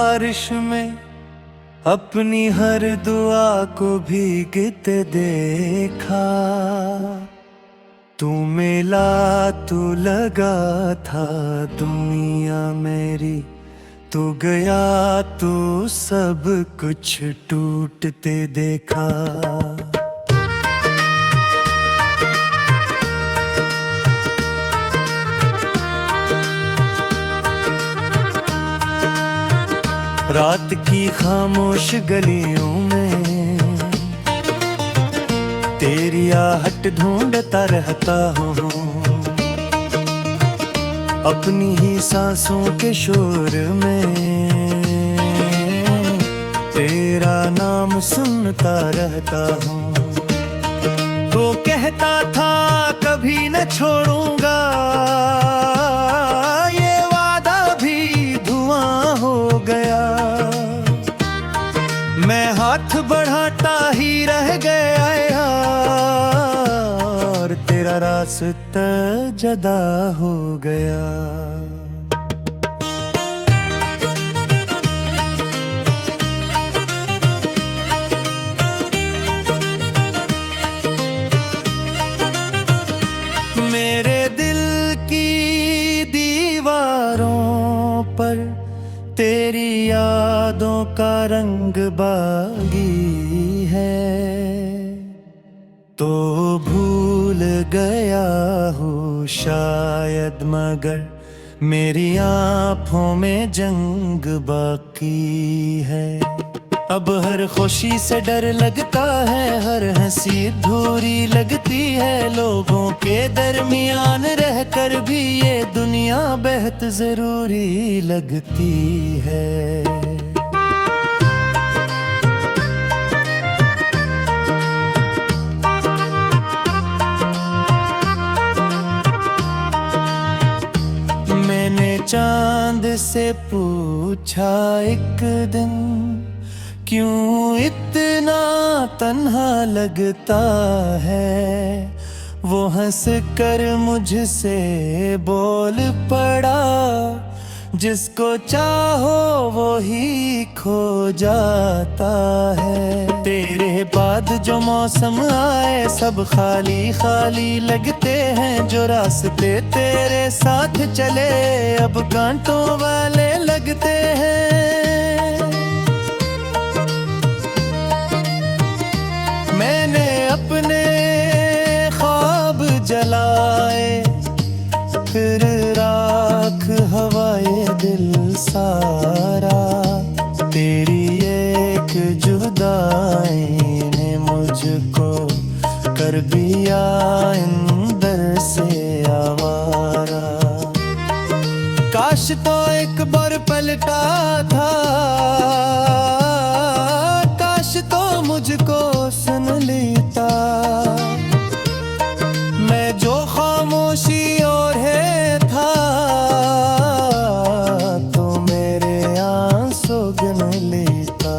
बारिश में अपनी हर दुआ को भीगते देखा। तू मिला तू लगा था दुनिया मेरी, तू गया तू सब कुछ टूटते देखा। रात की खामोश गलियों में तेरी आहट ढूंढता रहता हूँ, अपनी ही सांसों के शोर में तेरा नाम सुनता रहता हूँ। तो कहता था कभी न छोड़ूंगा, ये वादा भी धुआं हो गया। मैं हाथ बढ़ाता ही रह गया यार, तेरा रास्ता जुदा हो गया। मेरे दिल की दीवारों पर तेरी यादों का रंग बागी है, तो भूल गया हूँ शायद, मगर मेरी आँखों में जंग बाकी है। अब हर खुशी से डर लगता है, हर हंसी अधूरी लगती है। लोगों के दरमियान रहकर भी ये दुनिया बेहद जरूरी लगती है। मैंने चांद से पूछा एक दिन, क्यों इतना तन्हा लगता है। वो हंस कर मुझसे बोल पड़ा, जिसको चाहो वो ही खो जाता है। तेरे बाद जो मौसम आए सब खाली खाली लगते हैं, जो रास्ते तेरे साथ चले अब कांटों वाले लगते हैं। मैंने अपने ख्वाब जलाए, फिर राख हवाए दिल सारा। तेरी एक जुदाई ने मुझको कर दिया अंदर से आवारा। काश तो एक बार पलटा था, काश तो मुझको सुन लेता। मैं जो खामोशी और है था, तो मेरे आंसू गिन लेता।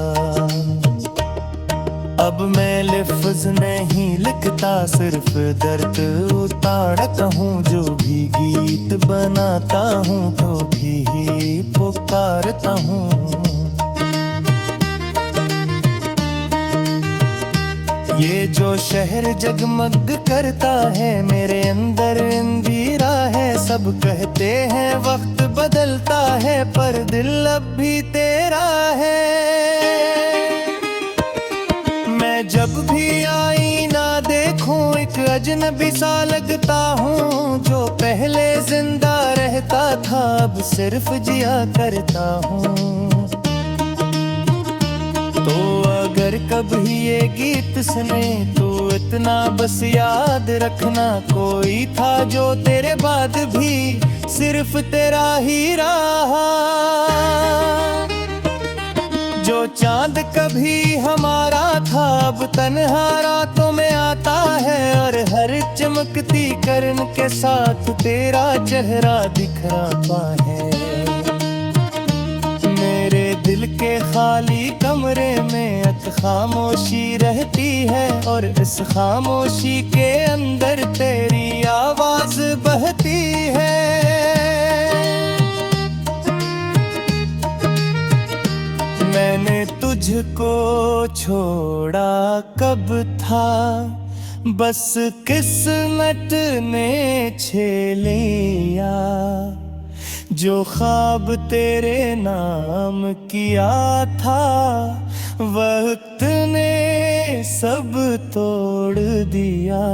अब मैं लफ्ज़ नहीं लिखता, सिर्फ दर्द उतारता हूँ। जो भी गीत बनाता हूँ तो भी पुकारता हूँ। ये जो शहर जगमग करता है, मेरे अंदर अंधेरा है। सब कहते हैं वक्त बदलता है, पर दिल अब भी तेरा है। मैं जब भी आईना देखूं एक अजनबी सा लगता हूँ। जो पहले जिंदा रहता था अब सिर्फ जिया करता हूँ। तो अगर कभी ये गीत सुने तो इतना बस याद रखना, कोई था जो तेरे बाद भी सिर्फ तेरा ही रहा। जो चांद कभी हमारा था अब तन्हा रातों में आता है, और हर चमकती किरण के साथ तेरा चेहरा दिखता है। मेरे दिल के खाली कमरे में खामोशी रहती है, और इस खामोशी के अंदर तेरी आवाज बहती है। मैंने तुझको छोड़ा कब था, बस किस्मत ने छेड़ लिया। जो ख्वाब तेरे नाम किया था, वक्त ने सब तोड़ दिया।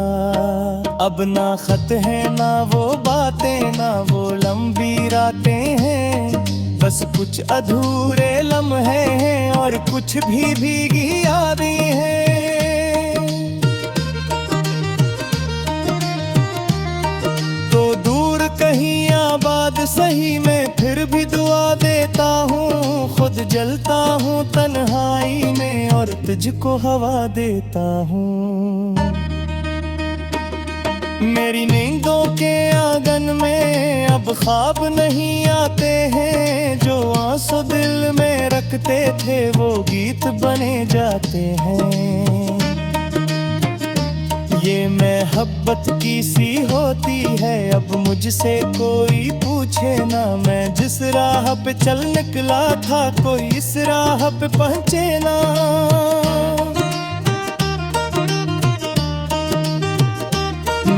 अब ना खत है ना वो बातें, ना वो लंबी रातें हैं, बस कुछ अधूरे लम्हे हैं और कुछ भी भीगी यादें हैं। तो दूर कहीं आबाद सही में फिर भी दुआ देता हूँ, खुद जलता हूँ तन्हाई में और तुझको हवा देता हूँ। मेरी नींदों के आंगन में अब ख्वाब नहीं आते हैं, जो आंसू दिल में रखते थे वो गीत बने जाते हैं। ये मोहब्बत की सी होती है, अब मुझसे कोई पूछे ना। मैं जिस राह पे चल निकला था, कोई इस राह पे पहुंचे ना।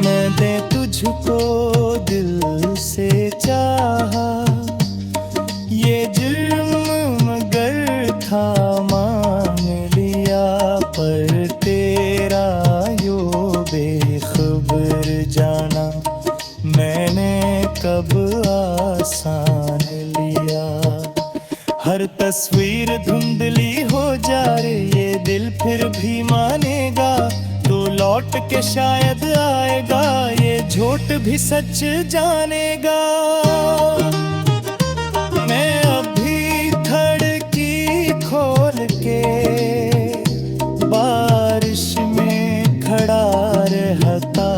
मैंने तुझको दिल से चाहा, ये जुर्म मगर था मान लिया। पर तेरा यो बेखबर जाना मैंने कब आसान लिया। हर तस्वीर धुंधली हो जा रे, ये दिल फिर भी मानेगा। तो लौट के शायद आएगा, ये झूठ भी सच जानेगा। मैं अभी धड़की खोल के बारिश में खड़ा रहता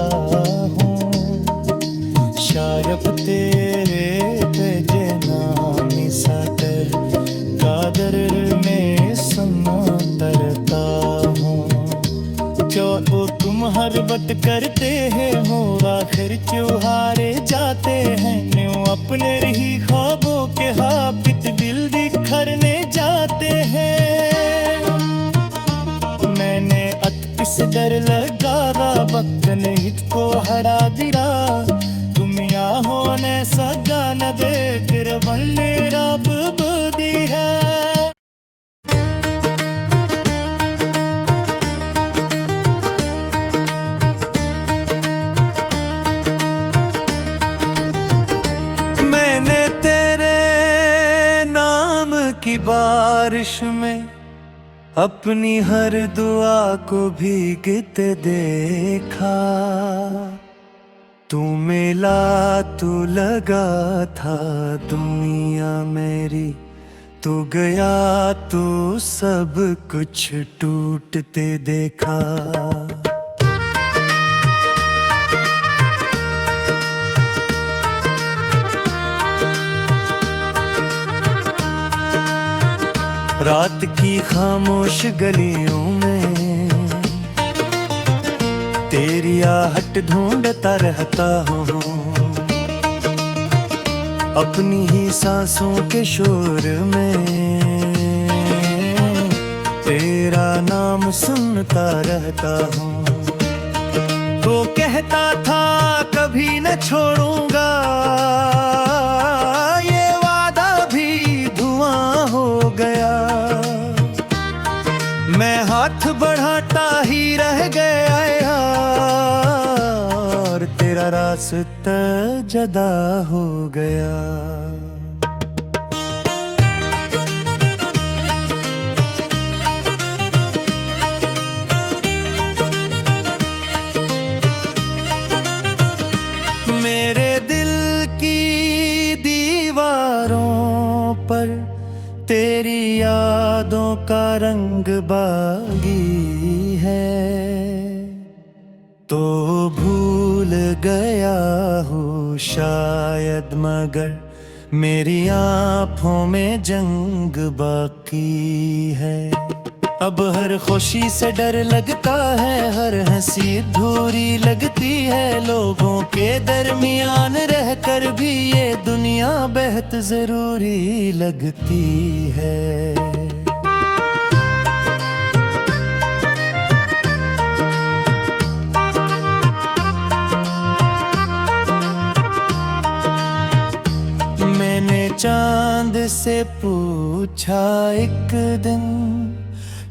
हूँ। शायद तेरे बेजनामी साकर कादर में समा तरता हूँ। जो तुम हर वक्त करते हैं हो, आखिर क्यों हारे जाते हैं। न्यू अपने ही ख्वाबों के हाबित दिल बिखरने जाते हैं। मैंने अत डर लगा वक्त ने इसको हरा दिया। तुम यहाँ होने सगा न दे फिर बल्ले रब बुद्धि है। मैंने तेरे नाम की बारिश में अपनी हर दुआ को भीगते देखा। तू मिला तू लगा था दुनिया मेरी, तू गया तो सब कुछ टूटते देखा। रात की खामोश गलियों में तेरी आहट ढूंढता रहता हूँ। अपनी ही सांसों के शोर में तेरा नाम सुनता रहता हूँ। तो कहता था कभी न छोड़ूंगा, ये वादा भी धुआं हो गया। मैं हाथ बढ़ाता ही रह गया और तेरा रास्ता जुदा हो गया। मेरे दिल की दीवारों पर तेरी यादों का रंग बागी है। तो भूल गया हूँ शायद, मगर मेरी आँखों में जंग बाकी है। अब हर खुशी से डर लगता है, हर हंसी अधूरी लगती है। लोगों के दरमियान रहकर भी ये दुनिया बेहद जरूरी लगती है। चांद से पूछा एक दिन,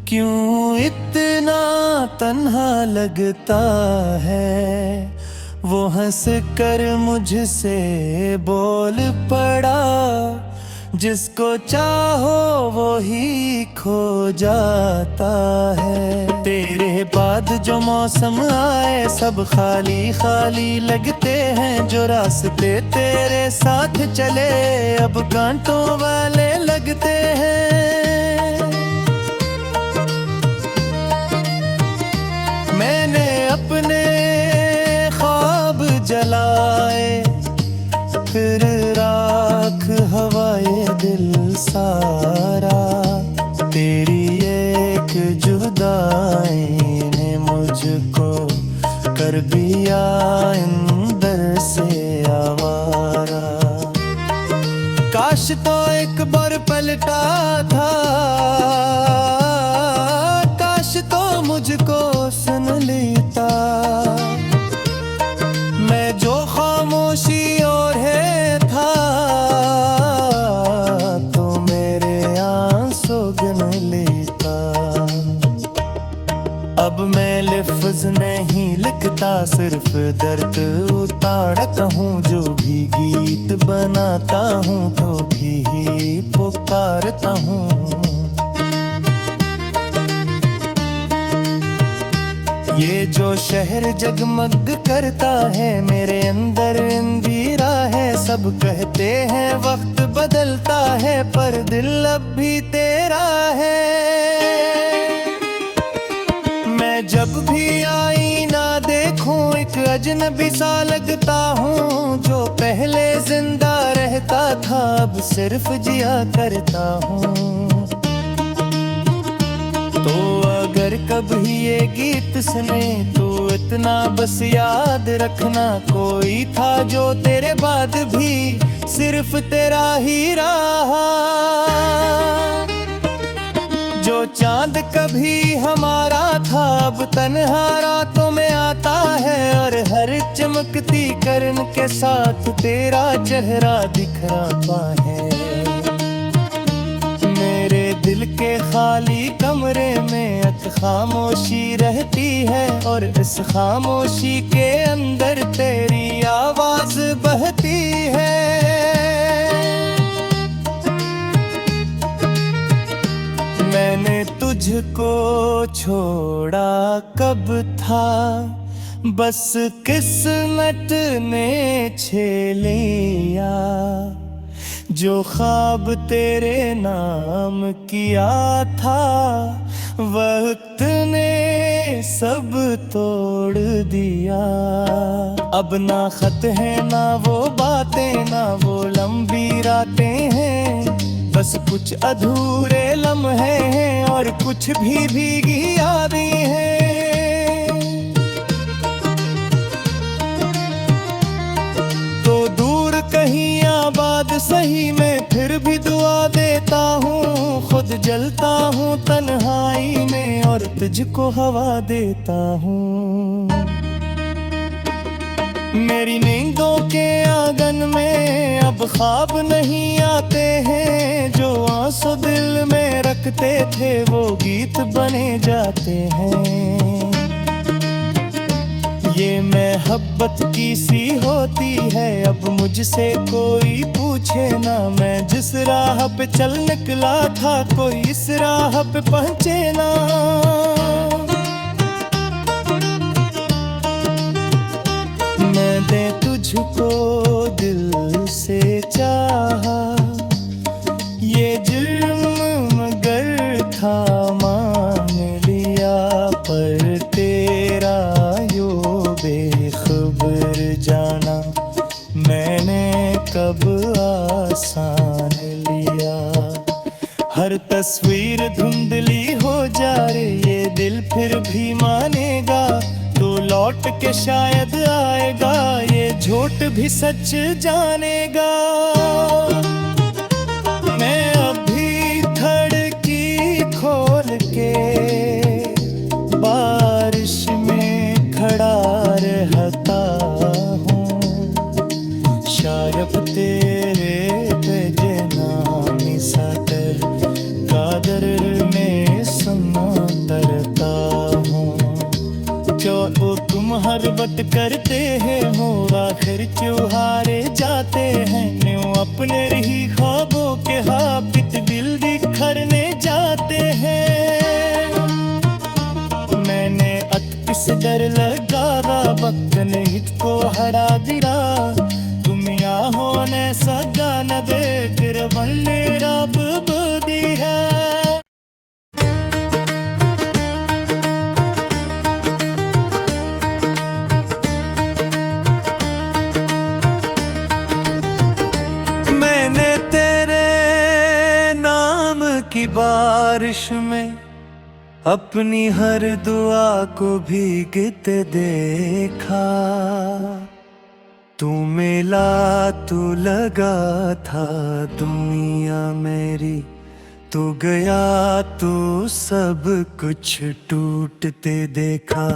क्यों इतना तन्हा लगता है। वो हंस कर मुझसे बोल पड़ा, जिसको चाहो वो ही खो जाता है। तेरे बाद जो मौसम आए सब खाली खाली लगते हैं। जो रास्ते तेरे साथ चले अब कांटों वाले लगते हैं। मैंने अपने ख्वाब जलाए, फिर राख हवाए दिल सारा। तेरी एक जुदाई ने मुझको कर दिया अंदर से आवारा। काश तो एक बार पलटा था, काश तो मुझको सुन लेता। मैं जो खामोशी और है था, तो मेरे आंसू गिन लेता। अब मैं लफ्ज़ नहीं लिखता, सिर्फ दर्द उतारता हूँ। जो भी गीत बनाता हूँ तो भी पुकारता हूँ। ये जो शहर जगमग करता है, मेरे अंदर अंधेरा है। सब कहते हैं वक्त बदलता है, पर दिल अब भी तेरा है। मैं जब भी आईना देखूं एक अजनबी सा लगता हूँ। जो पहले जिंदा रहता था अब सिर्फ जिया करता हूँ। तो अगर कभी ये गीत सुने तो इतना बस याद रखना, कोई था जो तेरे बाद भी सिर्फ तेरा ही रहा। जो चांद कभी हमारा था अब तन्हा रातों में आता है। और हर चमकती किरण के साथ तेरा चेहरा दिखराता है। मेरे दिल के खाली कमरे में एक खामोशी रहती है, और इस खामोशी के अंदर तेरी आवाज बहती है। मैंने तुझको छोड़ा कब था, बस किस्मत ने छेड़ लिया। जो ख्वाब तेरे नाम किया था, वक्त ने सब तोड़ दिया। अब ना खत है ना वो बातें, ना वो लंबी रातें हैं। बस कुछ अधूरे लम्हे हैं और कुछ भी भीगी यादें हैं। तो दूर कहीं आबाद सही में फिर भी दुआ देता हूँ। खुद जलता हूँ तन्हाई में और तुझको हवा देता हूँ। मेरी नींदों के आंगन में अब ख्वाब नहीं आते हैं। जो आंसू दिल में रखते थे वो गीत बने जाते हैं। ये मोहब्बत की सी होती है, अब मुझसे कोई पूछे ना। मैं जिस राह पे चल निकला था कोई इस राह पे पहुंचे ना। मैंने तुझको दिल से चाहा, ये जुर्म मगर था मान लिया। पर तेरा यो बेखबर जाना मैंने कब आसान लिया। हर तस्वीर धुंधली हो जा रे ये दिल फिर भी मानेगा। तो लौट के शायद आएगा ये झूठ भी सच जानेगा। मैं अभी धड़की खोल के बारिश में खड़ा रहता हूँ। शायद तेरे पे चादर में सुनो तरता हूँ। जो तुम हर वक्त करते हैं हो, आखिर त्योहारे जाते हैं न्यू अपने ही ख्वाबों के हाबित दिल बिखरने जाते हैं। मैंने अत डर लगारा वक्त ने इसको हरा दिया, तुम यहाँ होने सगा न देख रवल्ले रब बुदी है। मैंने तेरे नाम की बारिश में अपनी हर दुआ को भीगते देखा। तू मिला तू लगा था दुनिया मेरी, तू गया तू सब कुछ टूटते देखा।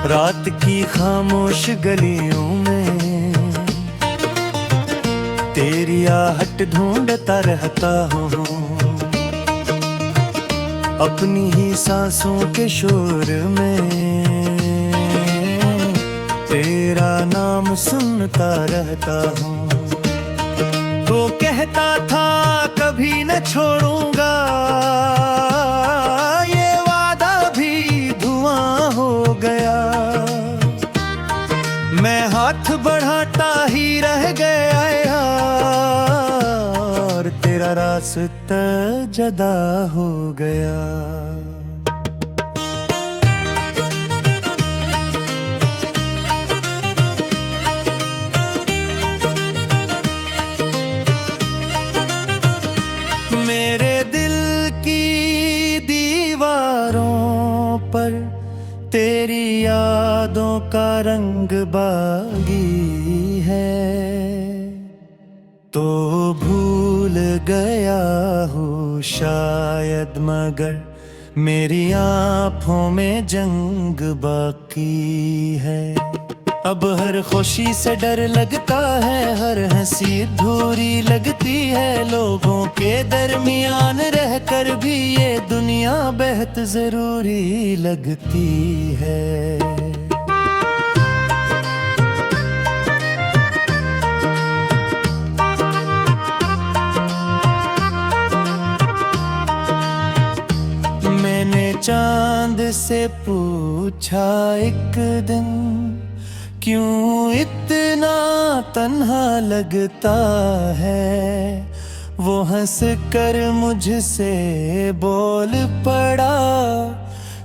रात की खामोश गलियों में तेरी आहट ढूंढता रहता हूँ, अपनी ही सांसों के शोर में तेरा नाम सुनता रहता हूँ। तो कहता था कभी न छोड़ूंगा, ये वादा भी धुआं हो गया। मैं हाथ बढ़ाता ही रह गया यार, तेरा रास्ता जुदा हो गया। मेरे दिल की दीवारों पर तेरी यादों का रंग बागी है, तो भूल गया हूँ शायद मगर मेरी आँखों में जंग बाकी है। अब हर खुशी से डर लगता है, हर हंसी अधूरी लगती है। लोगों के दरमियान रहकर भी ये दुनिया बेहद जरूरी लगती है। मैंने चांद से पूछा एक दिन, क्यों इतना तन्हा लगता है। वो हंस कर मुझसे बोल पड़ा,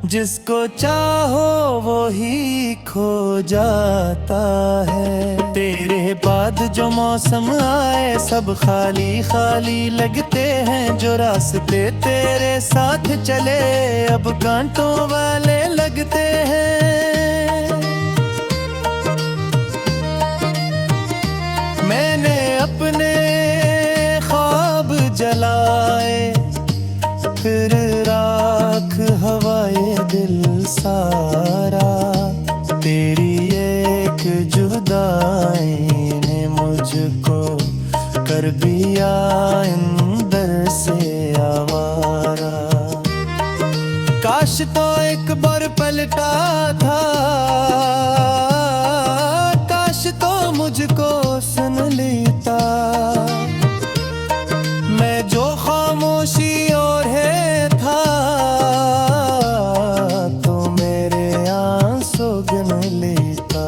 जिसको चाहो वो ही खो जाता है। तेरे बाद जो मौसम आए सब खाली खाली लगते हैं, जो रास्ते तेरे साथ चले अब कांटों वाले लगते हैं। मैंने अपने ख्वाब जलाए, फिर राख हवाए दिल सारा। तेरी एक जुदाई ने मुझको कर दिया अंदर से आवारा। काश तो एक बार पलटा था, काश तो मुझको सुन लेता। मैं जो खामोशी और है था, तो मेरे आंसू गिन लेता।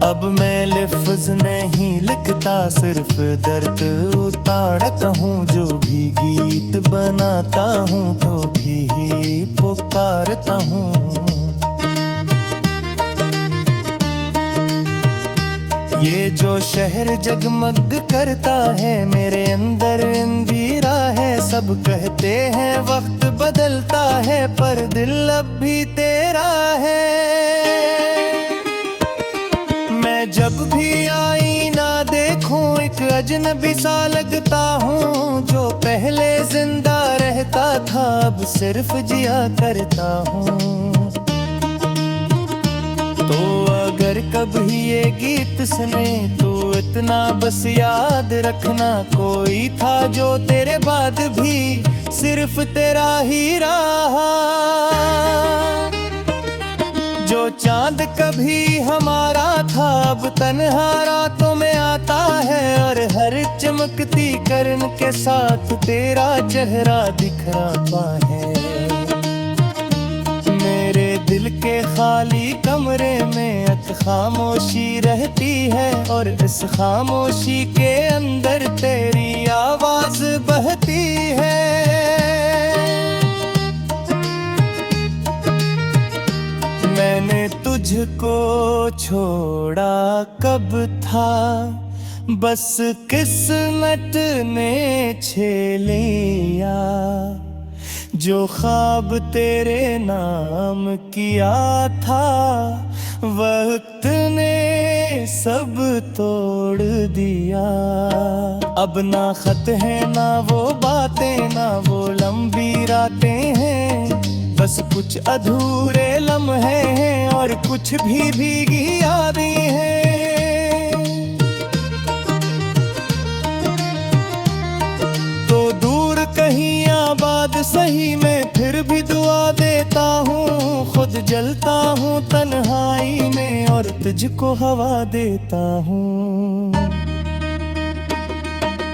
अब मैं लफ्ज़ नहीं लिखता, सिर्फ दर्द उतारता हूँ। जो भी गीत बनाता हूँ तो भी पुकारता हूँ। ये जो शहर जगमग करता है, मेरे अंदर अंधेरा है। सब कहते हैं वक्त बदलता है, पर दिल अब भी तेरा है। मैं जब भी आईना देखूं एक अजनबी सा लगता हूँ। जो पहले जिंदा रहता था अब सिर्फ जिया करता हूँ। कभी ये गीत सुने तू इतना बस याद रखना, कोई था जो तेरे बाद भी सिर्फ तेरा ही रहा। जो चांद कभी हमारा था अब तन्हा रातों में आता है, और हर चमकती किरण के साथ तेरा चेहरा दिखराता है। मेरे दिल के खाली कमरे में एक खामोशी रहती है, और इस खामोशी के अंदर तेरी आवाज बहती है। मैंने तुझको छोड़ा कब था, बस किस्मत ने छेड़ लिया। जो ख्वाब तेरे नाम किया था, वक्त ने सब तोड़ दिया। अब ना खत है ना वो बातें, ना वो लंबी रातें हैं, बस कुछ अधूरे लम्हे हैं और कुछ भी भीगी यादें हैं। तो दूर कहीं आबाद सही मैं फिर भी दुआ देता हूँ, खुद जलता हूँ तन्हाई में और तुझको हवा देता हूँ।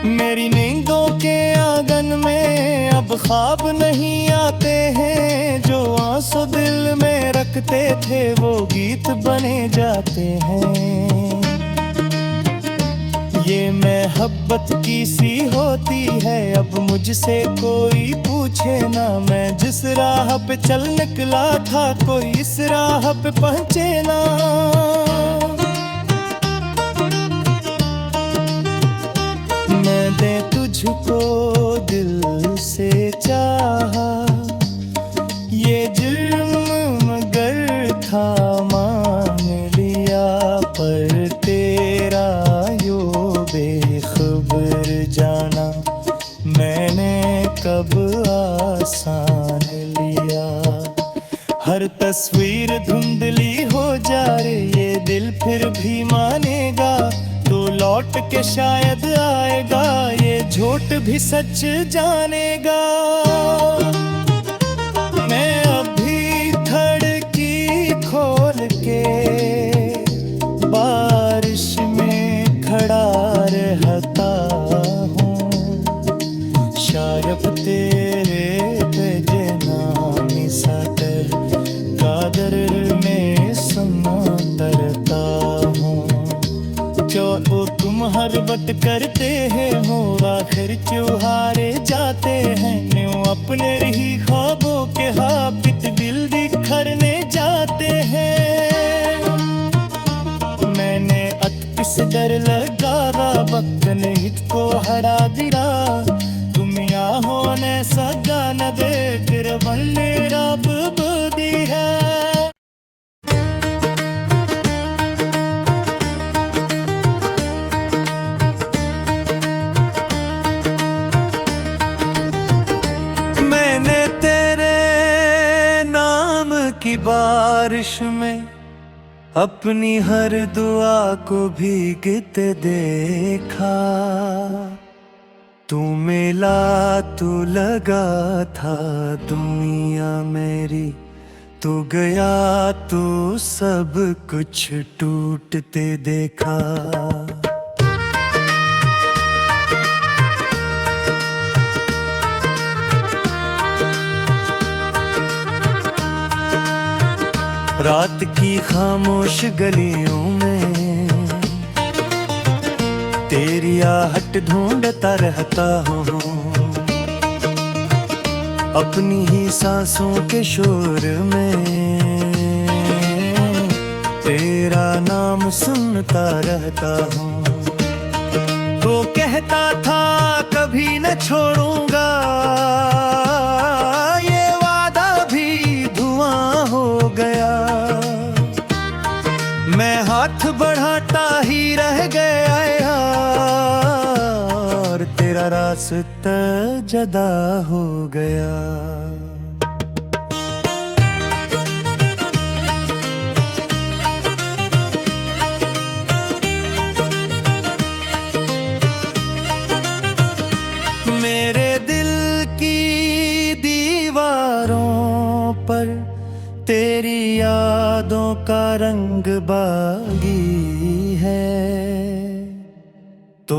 मेरी नींदों के आंगन में अब ख्वाब नहीं आते हैं, जो आंसू दिल में रखते थे वो गीत बने जाते हैं। ये मोहब्बत की सी होती है, अब मुझसे कोई पूछे ना, मैं जिस राह पे चल निकला था कोई इस राह पे पहुंचे ना। मैंने तुझको दिल से चाहा, ये जुर्म मगर था मान लिया, पर तेरा यो बेखबर जाना मैंने कब आसान लिया। हर तस्वीर धुंधली हो जा रे ये दिल फिर भी मानेगा, तो लौट के शायद आएगा ये झूठ भी सच जानेगा। मैं अभी धड़की खोल के बारिश में खड़ा रहता हूँ, शायद तेरे बेजनामी सागर कादर में समा तरता हूँ। जो तुम हर वक्त करते हैं हो आखिर क्यों हारे जाते हैं, न्यू अपने ही ख्वाबों के हाबित दिल बिखरने जाते हैं। मैंने अत डर लगा वक्त ने इसको हरा दिया, तुम यहाँ होने सगा न दे फिर बल्ले रब बुद्धि है। मैंने तेरे नाम की बारिश में अपनी हर दुआ को भीगते देखा। तू मिला तू लगा था दुनिया मेरी, तू गया तू सब कुछ टूटते देखा। रात की खामोश गलियों में तेरी आहट ढूंढता रहता हूँ, अपनी ही सांसों के शोर में तेरा नाम सुनता रहता हूँ। तो कहता था कभी न छोड़ूंगा, ये वादा भी धुआं हो गया। मैं हाथ बढ़ाता ही रह गया और तेरा रास्ता जुदा हो गया। यादों का रंग बागी है, तो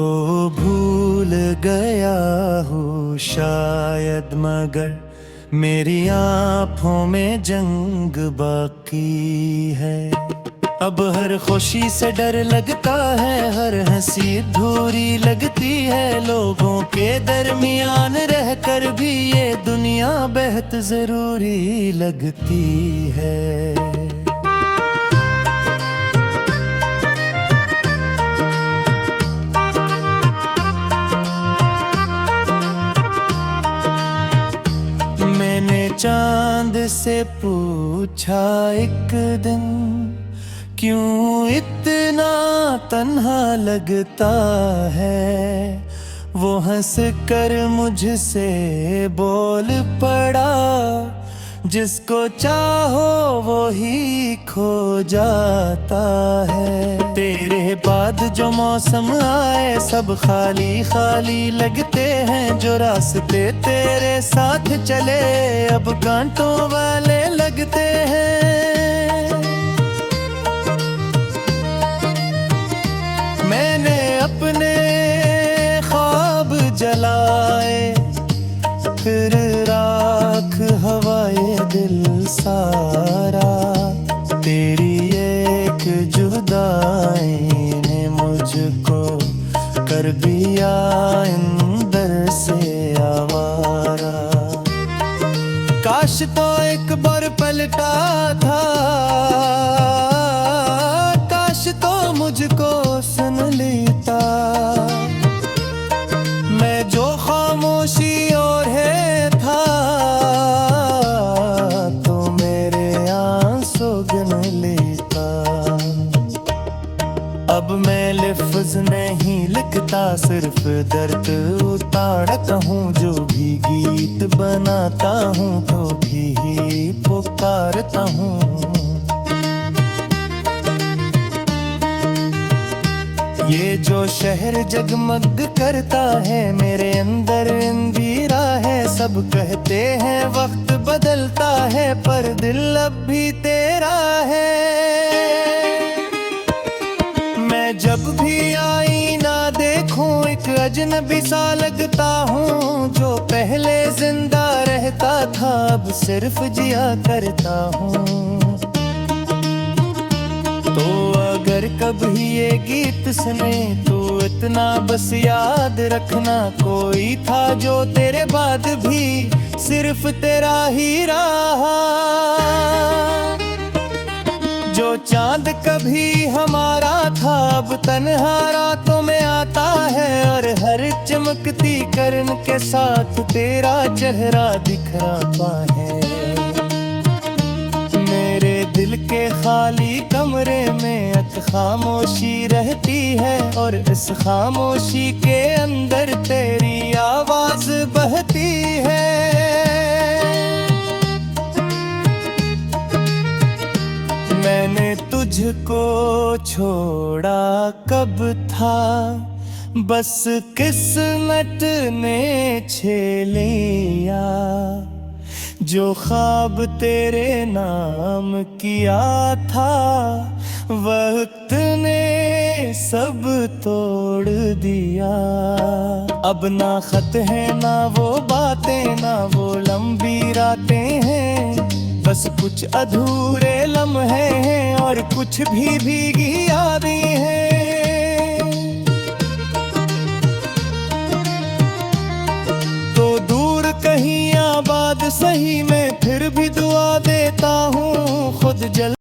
भूल गया हूँ शायद, मगर मेरी आँखों में जंग बाकी है। अब हर खुशी से डर लगता है, हर हंसी अधूरी लगती है, लोगों के दरमियान रहकर भी ये दुनिया बेहद जरूरी लगती है। मैंने चांद से पूछा एक दिन, क्यों इतना तन्हा लगता है। वो हंस कर मुझसे बोल पड़ा, जिसको चाहो वो ही खो जाता है। तेरे बाद जो मौसम आए सब खाली खाली लगते हैं, जो रास्ते तेरे साथ चले अब कांटों वाले लगते हैं। मैंने अपने ख्वाब जलाए, फिर राख हवाए दिल सारा, तेरी एक जुदाई ने मुझको कर दिया अंदर से आवारा। काश तो एक बार पलटा था, काश तो मुझको सुन लेता। मैं जो खामोशी और है था, तो मेरे आंसू गिन लेता। अब मैं लफ्ज़ नहीं लिखता, सिर्फ दर्द उतारता हूँ। जो भी गीत बनाता हूँ तो भी पुकारता हूँ। ये जो शहर जगमग करता है, मेरे अंदर अंधेरा है। सब कहते हैं वक्त बदलता है, पर दिल अब भी तेरा है। मैं जब भी आईना देखूं एक अजनबी सा लगता हूँ। जो पहले जिंदा रहता था अब सिर्फ जिया करता हूँ। तो अगर कभी ये गीत सुने तो इतना बस याद रखना, कोई था जो तेरे बाद भी सिर्फ तेरा ही रहा। जो चांद कभी हमारा था अब तन्हा रातों में आता है, और हर चमकती किरण के साथ तेरा चेहरा दिखता है। मेरे दिल के खाली कमरे में एक खामोशी रहती है, और इस खामोशी के अंदर तेरी आवाज बहती है। मैंने तुझको छोड़ा कब था, बस किस्मत ने छेड़ लिया। जो ख्वाब तेरे नाम किया था, वक्त ने सब तोड़ दिया। अब ना खत है ना वो बातें, ना वो लंबी रातें हैं। बस कुछ अधूरे लम्हे हैं और कुछ भी भीगी यादें हैं। तो दूर कहीं आबाद सही में फिर भी दुआ देता हूँ, खुद जल